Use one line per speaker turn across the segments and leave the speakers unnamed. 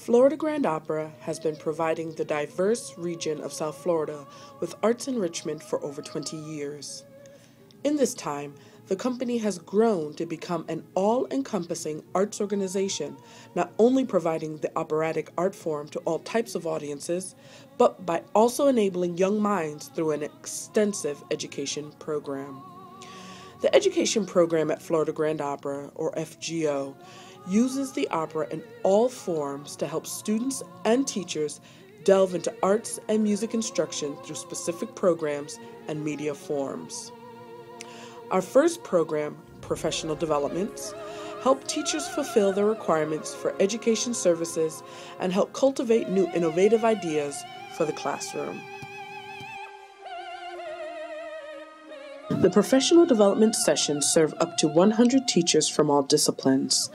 Florida Grand Opera has been providing the diverse region of South Florida with arts enrichment for over 20 years. In this time, the company has grown to become an all-encompassing arts organization, not only providing the operatic art form to all types of audiences, but by also enabling young minds through an extensive education program. The education program at Florida Grand Opera, or FGO, uses the opera in all forms to help students and teachers delve into arts and music instruction through specific programs and media forms. Our first program, Professional Developments, help teachers fulfill their requirements for education services and help cultivate new innovative ideas for the classroom. The professional development sessions serve up to 100 teachers from all disciplines.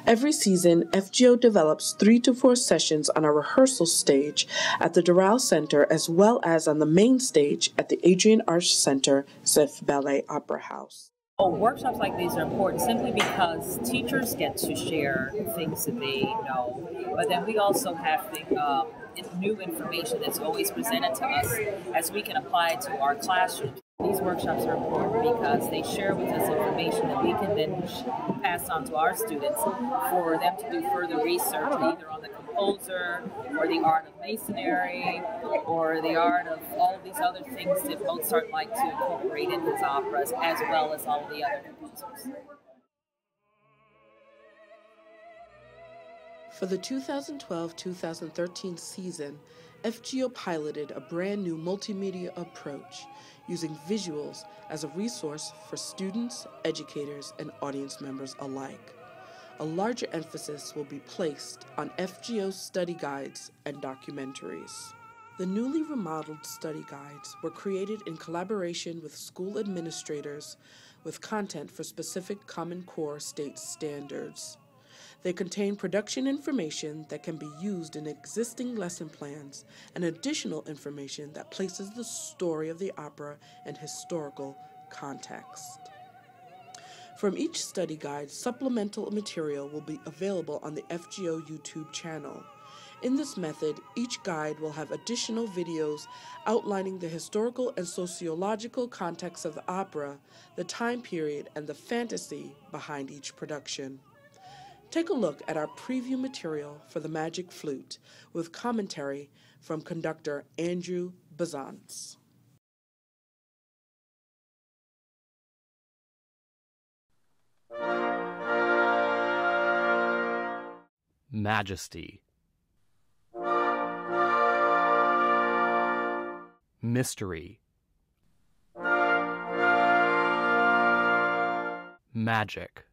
Every season, FGO develops 3 to 4 sessions on a rehearsal stage at the Doral Center as well as on the main stage at the Adrian Arch Center, Ziff Ballet Opera House.
Workshops like these are important simply because teachers get to share things that they know, but then we also have new information that's always presented to us as we can apply it to our classrooms. These workshops are important because they share with us information that we can then pass on to our students for them to do further research either on the composer or the art of masonry or the art of all of these other things that Mozart liked to incorporate in his operas as well as all of the other composers.
For the 2012-2013 season, FGO piloted a brand new multimedia approach using visuals as a resource for students, educators, and audience members alike. A larger emphasis will be placed on FGO study guides and documentaries. The newly remodeled study guides were created in collaboration with school administrators with content for specific Common Core state standards. They contain production information that can be used in existing lesson plans and additional information that places the story of the opera in historical context. From each study guide, supplemental material will be available on the FGO YouTube channel. In this method, each guide will have additional videos outlining the historical and sociological context of the opera, the time period, and the fantasy behind each production. Take a look at our preview material for The Magic Flute with commentary from conductor Andrew Bazance.
Majesty. Mystery. Magic.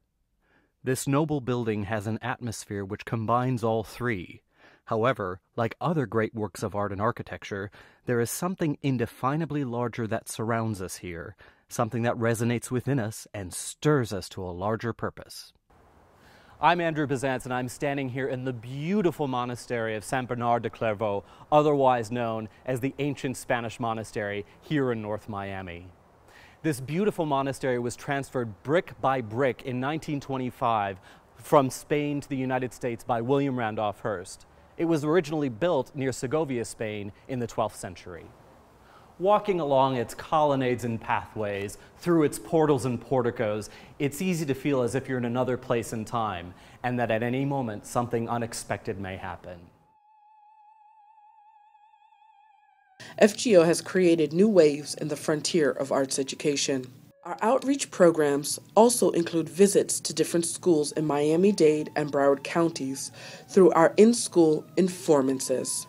This noble building has an atmosphere which combines all three. However, like other great works of art and architecture, there is something indefinably larger that surrounds us here, something that resonates within us and stirs us to a larger purpose. I'm Andrew Bazance, and I'm standing here in the beautiful monastery of San Bernard de Clairvaux, otherwise known as the ancient Spanish monastery here in North Miami. This beautiful monastery was transferred brick by brick in 1925 from Spain to the United States by William Randolph Hearst. It was originally built near Segovia, Spain in the 12th century. Walking along its colonnades and pathways, through its portals and porticos, it's easy to feel as if you're in another place and time, and that at any moment something unexpected may happen.
FGO has created new waves in the frontier of arts education. Our outreach programs also include visits to different schools in Miami-Dade and Broward counties through our in-school informances.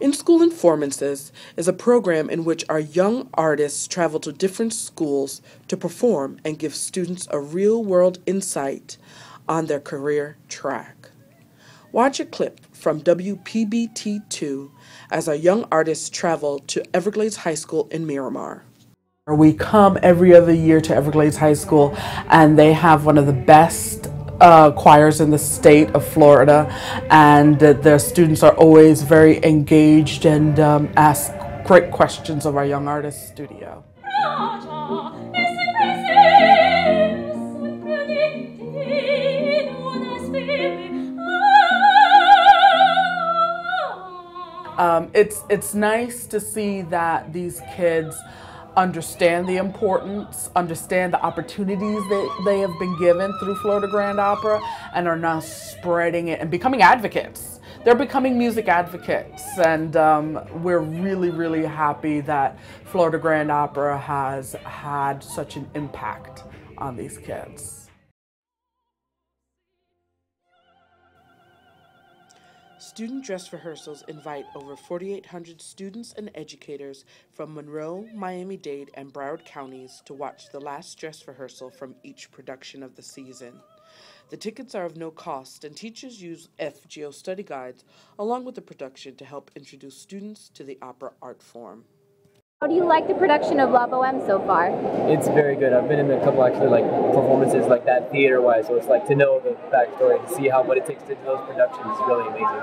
In-School Informances is a program in which our young artists travel to different schools to perform and give students a real-world insight on their career track. Watch a clip from WPBT2 as our young artists travel to Everglades High School in Miramar. We come every other year to Everglades High School, and they have one of the best choirs in the state of Florida, and their students are always very engaged and ask great questions of our young artist studio. It's nice to see that these kids understand the importance, understand the opportunities that they have been given through Florida Grand Opera, and are now spreading it and becoming advocates. They're becoming music advocates, and we're really, really happy that Florida Grand Opera has had such an impact on these kids.
Student dress rehearsals invite over 4,800 students and educators from Monroe, Miami-Dade, and Broward counties to watch the last dress rehearsal from each production of the season. The tickets are of no cost, and teachers use FGO study guides along with the production to help introduce students to the opera art form.
How do you like the production of La Boheme so far?
It's very good. I've been in a couple actually performances like that theater-wise, so it's to know the backstory, to see what it takes to do those productions is really amazing.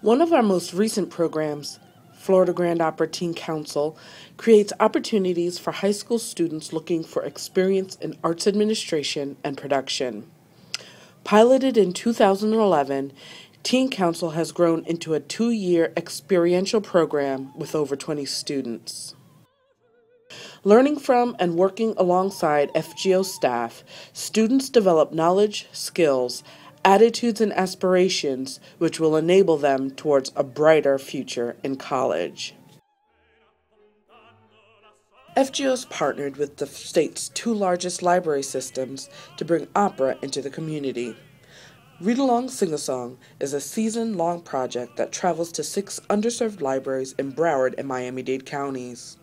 One of our most recent programs, Florida Grand Opera Teen Council, creates opportunities for high school students looking for experience in arts administration and production. Piloted in 2011, Teen Council has grown into a 2-year experiential program with over 20 students. Learning from and working alongside FGO staff, students develop knowledge, skills, attitudes, and aspirations which will enable them towards a brighter future in college. FGO has partnered with the state's 2 largest library systems to bring opera into the community. Read Along Sing a Song is a season-long project that travels to 6 underserved libraries in Broward and Miami-Dade counties.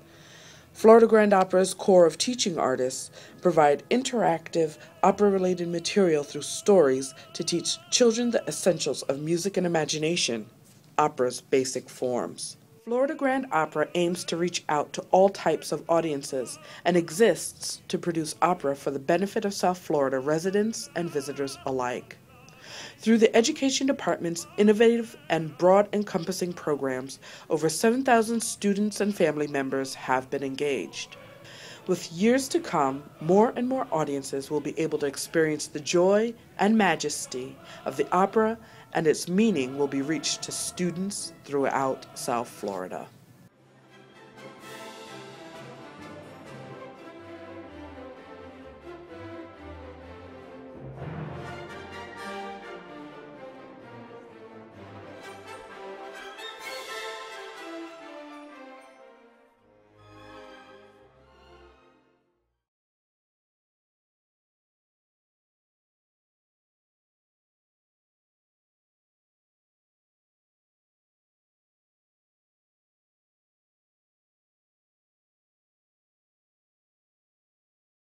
Florida Grand Opera's core of teaching artists provide interactive, opera-related material through stories to teach children the essentials of music and imagination, opera's basic forms. Florida Grand Opera aims to reach out to all types of audiences and exists to produce opera for the benefit of South Florida residents and visitors alike. Through the Education Department's innovative and broad-encompassing programs, over 7,000 students and family members have been engaged. With years to come, more and more audiences will be able to experience the joy and majesty of the opera, and its meaning will be reached to students throughout South Florida.